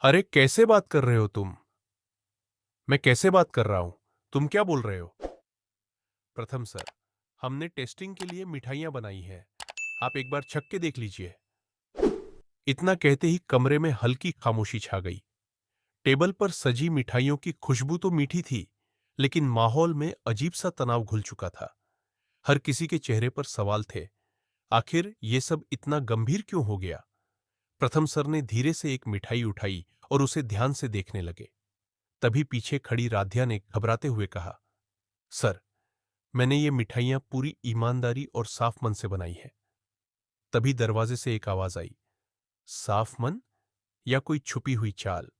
अरे कैसे बात कर रहे हो तुम? मैं कैसे बात कर रहा हूं? तुम क्या बोल रहे हो? प्रथम सर, हमने टेस्टिंग के लिए मिठाइयां बनाई हैं। आप एक बार छक के देख लीजिए। इतना कहते ही कमरे में हल्की खामोशी छा गई। टेबल पर सजी मिठाइयों की खुशबू तो मीठी थी, लेकिन माहौल में अजीब सा तनाव घुल चुका था। हर किसी के चेहरे पर सवाल थे। आखिर ये सब इतना गंभीर क्यों हो गया? प्रथम सर ने धीरे से एक मिठाई उठाई और उसे ध्यान से देखने लगे। तभी पीछे खड़ी राध्या ने घबराते हुए कहा, सर, मैंने ये मिठाइयां पूरी ईमानदारी और साफ मन से बनाई हैं। तभी दरवाजे से एक आवाज आई, साफ मन या कोई छुपी हुई चाल?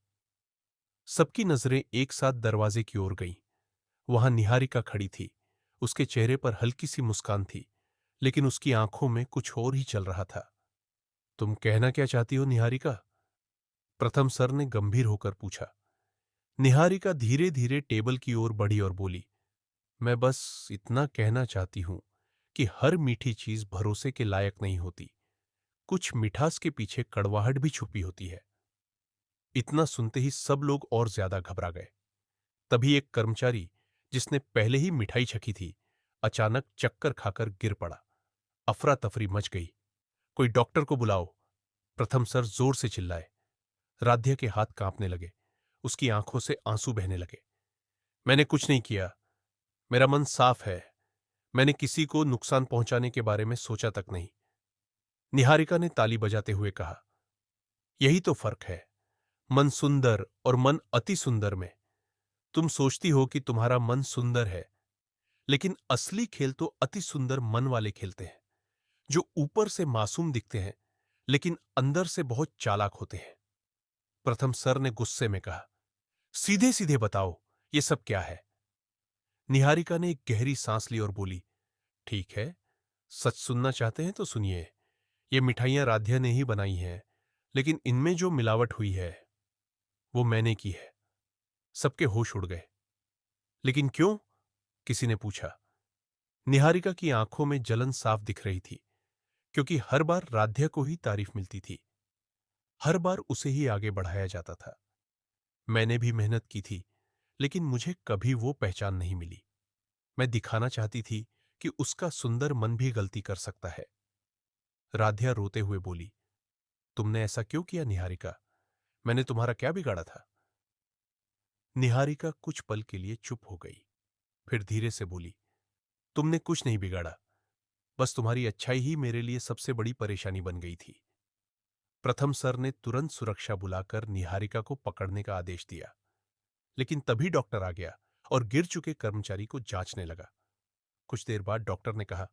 सबकी नजरें एक साथ दरवाजे की ओर गईं। वहां निहारिका खड़ी थी। उसके चेहरे पर हल्की सी मुस्कान थी, लेकिन उसकी आंखों में कुछ और ही चल रहा था। तुम कहना क्या चाहती हो, निहारिका? प्रथम सर ने गंभीर होकर पूछा। निहारिका धीरे धीरे टेबल की ओर बढ़ी और बोली, मैं बस इतना कहना चाहती हूं कि हर मीठी चीज भरोसे के लायक नहीं होती। कुछ मिठास के पीछे कड़वाहट भी छुपी होती है। इतना सुनते ही सब लोग और ज्यादा घबरा गए। तभी एक कर्मचारी, जिसने पहले ही मिठाई चखी थी, अचानक चक्कर खाकर गिर पड़ा। अफरा तफरी मच गई। कोई डॉक्टर को बुलाओ, प्रथम सर जोर से चिल्लाए। राध्या के हाथ कांपने लगे। उसकी आंखों से आंसू बहने लगे। मैंने कुछ नहीं किया। मेरा मन साफ है। मैंने किसी को नुकसान पहुंचाने के बारे में सोचा तक नहीं। निहारिका ने ताली बजाते हुए कहा, यही तो फर्क है, मन सुंदर और मन अति सुंदर में। तुम सोचती हो कि तुम्हारा मन सुंदर है, लेकिन असली खेल तो अति सुंदर मन वाले खेलते हैं, जो ऊपर से मासूम दिखते हैं लेकिन अंदर से बहुत चालाक होते हैं। प्रथम सर ने गुस्से में कहा, सीधे सीधे बताओ, ये सब क्या है? निहारिका ने एक गहरी सांस ली और बोली, ठीक है, सच सुनना चाहते हैं तो सुनिए। ये मिठाइयां राध्या ने ही बनाई हैं, लेकिन इनमें जो मिलावट हुई है वो मैंने की है। सबके होश उड़ गए। लेकिन क्यों? किसी ने पूछा। निहारिका की आंखों में जलन साफ दिख रही थी, क्योंकि हर बार राध्या को ही तारीफ मिलती थी। हर बार उसे ही आगे बढ़ाया जाता था। मैंने भी मेहनत की थी, लेकिन मुझे कभी वो पहचान नहीं मिली। मैं दिखाना चाहती थी कि उसका सुंदर मन भी गलती कर सकता है। राध्या रोते हुए बोली, तुमने ऐसा क्यों किया निहारिका? मैंने तुम्हारा क्या बिगाड़ा था? निहारिका कुछ पल के लिए चुप हो गई, फिर धीरे से बोली, तुमने कुछ नहीं बिगाड़ा। बस तुम्हारी अच्छाई ही मेरे लिए सबसे बड़ी परेशानी बन गई थी। प्रथम सर ने तुरंत सुरक्षा बुलाकर निहारिका को पकड़ने का आदेश दिया, लेकिन तभी डॉक्टर आ गया और गिर चुके कर्मचारी को जांचने लगा। कुछ देर बाद डॉक्टर ने कहा,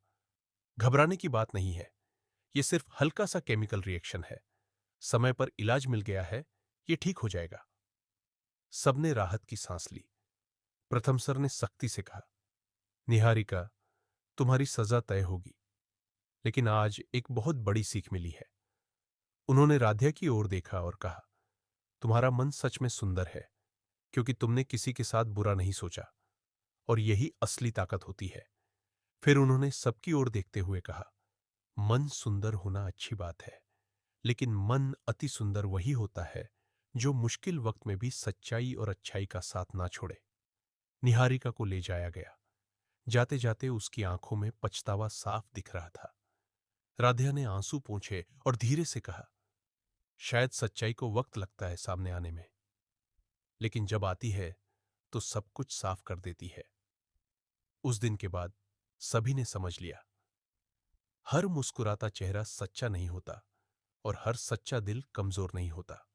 घबराने की बात नहीं है, यह सिर्फ हल्का सा केमिकल रिएक्शन है। समय पर इलाज मिल गया है, यह ठीक हो जाएगा। सबने राहत की सांस ली। प्रथम सर ने सख्ती से कहा, निहारिका, तुम्हारी सजा तय होगी, लेकिन आज एक बहुत बड़ी सीख मिली है। उन्होंने राध्या की ओर देखा और कहा, तुम्हारा मन सच में सुंदर है, क्योंकि तुमने किसी के साथ बुरा नहीं सोचा, और यही असली ताकत होती है। फिर उन्होंने सबकी ओर देखते हुए कहा, मन सुंदर होना अच्छी बात है, लेकिन मन अति सुंदर वही होता है जो मुश्किल वक्त में भी सच्चाई और अच्छाई का साथ ना छोड़े। निहारिका को ले जाया गया। जाते जाते उसकी आंखों में पछतावा साफ दिख रहा था। राध्या ने आंसू पोंछे और धीरे से कहा, शायद सच्चाई को वक्त लगता है सामने आने में, लेकिन जब आती है तो सब कुछ साफ कर देती है। उस दिन के बाद सभी ने समझ लिया, हर मुस्कुराता चेहरा सच्चा नहीं होता और हर सच्चा दिल कमजोर नहीं होता।